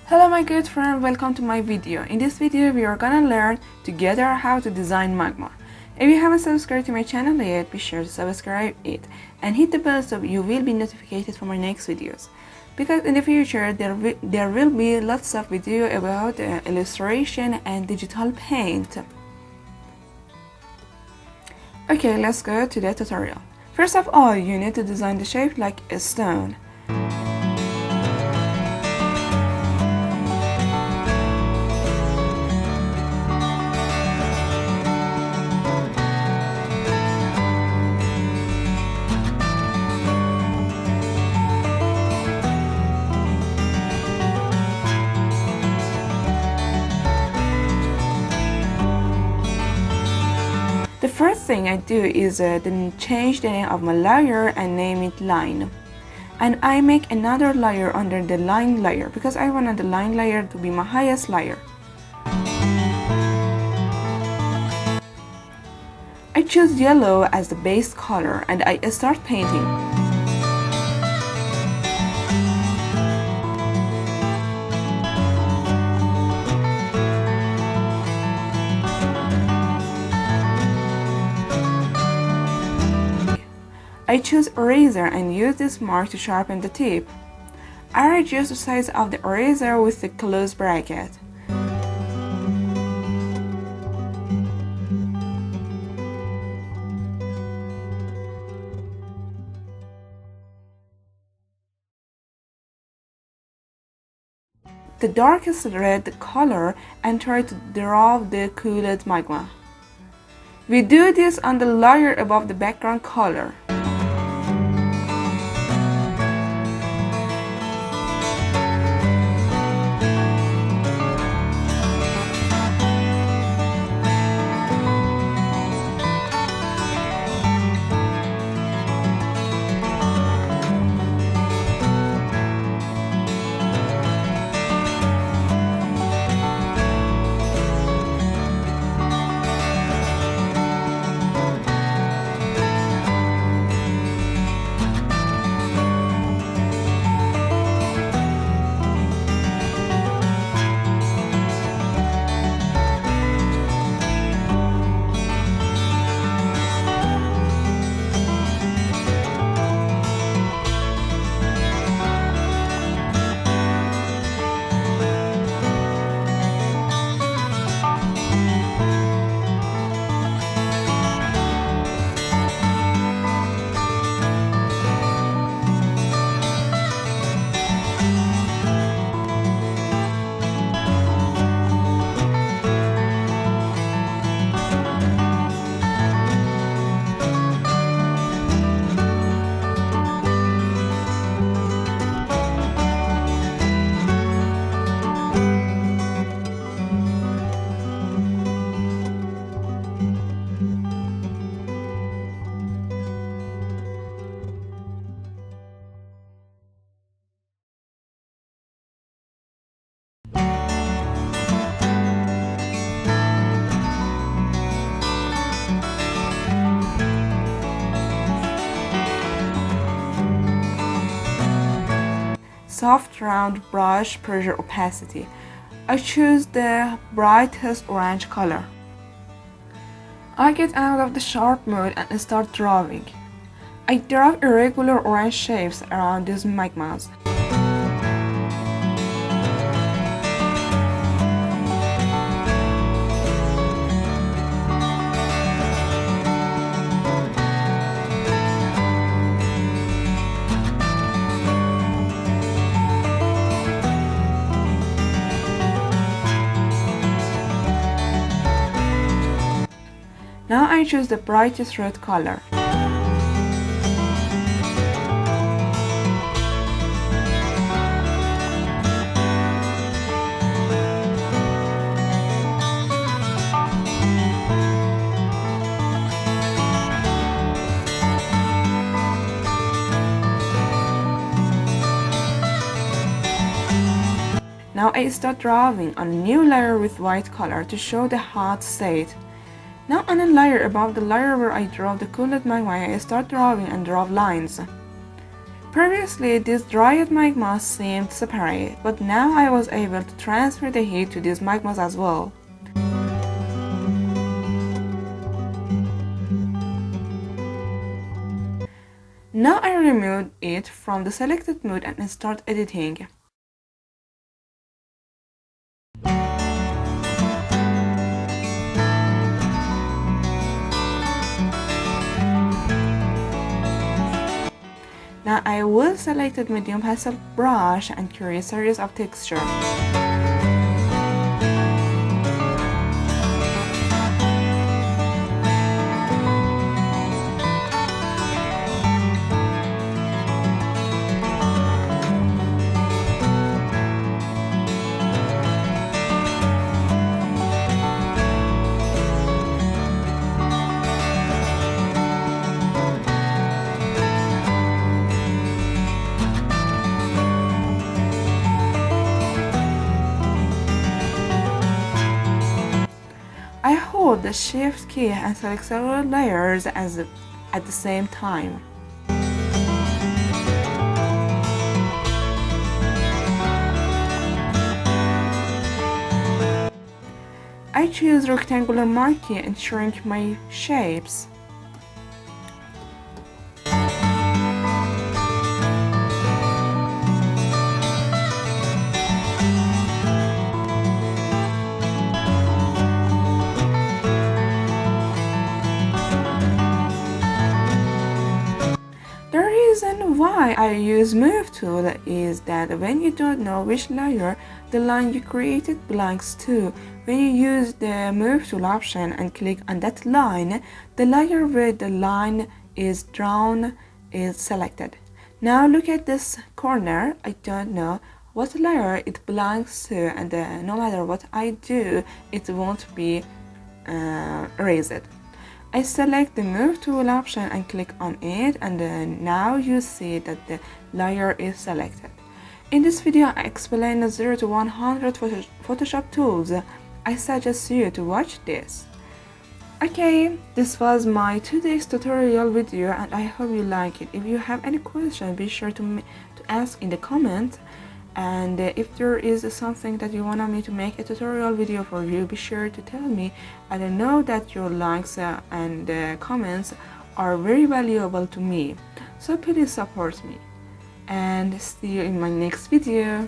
Hello my good friend, welcome to my video. In this video we are gonna learn together how to design Magma. If you haven't subscribed to my channel yet, be sure to subscribe it and hit the bell so you will be notified for my next videos. Because in the future there will be lots of video about illustration and digital paint. Okay, let's go to the tutorial. First of all, you need to design the shape like a stone. The first thing I do is then change the name of my layer and name it line. And I make another layer under the line layer because I want the line layer to be my highest layer. I choose yellow as the base color and I start painting. I choose eraser and use this mark to sharpen the tip. I adjust the size of the eraser with the close bracket. The darkest red color and try to draw the cooled magma. We do this on the layer above the background color. Soft round brush pressure opacity. I choose the brightest orange color. I get out of the sharp mode and start drawing. I draw irregular orange shapes around these magmas. Now I choose the brightest red color. Now I start drawing on a new layer with white color to show the hot state. Now on a layer above the layer where I draw the cooled magma, I start drawing and draw lines. Previously, this dried magma seemed separate, but now I was able to transfer the heat to these magmas as well. Now I removed it from the selected mode and start editing. Now I will select a medium pastel brush and create a series of textures. I hold the Shift key and select several layers at the same time. I choose rectangular marquee and shrink my shapes. The reason why I use Move tool is that when you don't know which layer the line you created belongs to, when you use the Move tool option and click on that line, the layer where the line is drawn is selected. Now look at this corner, I don't know what layer it belongs to, and no matter what I do, it won't be erased. I select the Move tool option and click on it, and now you see that the layer is selected. In this video I explain the 0 to 100 Photoshop tools. I suggest you to watch this. Okay, this was my today's tutorial video and I hope you like it. If you have any question, be sure to ask in the comments. And if there is something that you want me to make a tutorial video for you, be sure to tell me. And I know that your likes and comments are very valuable to me, so please support me and see you in my next video.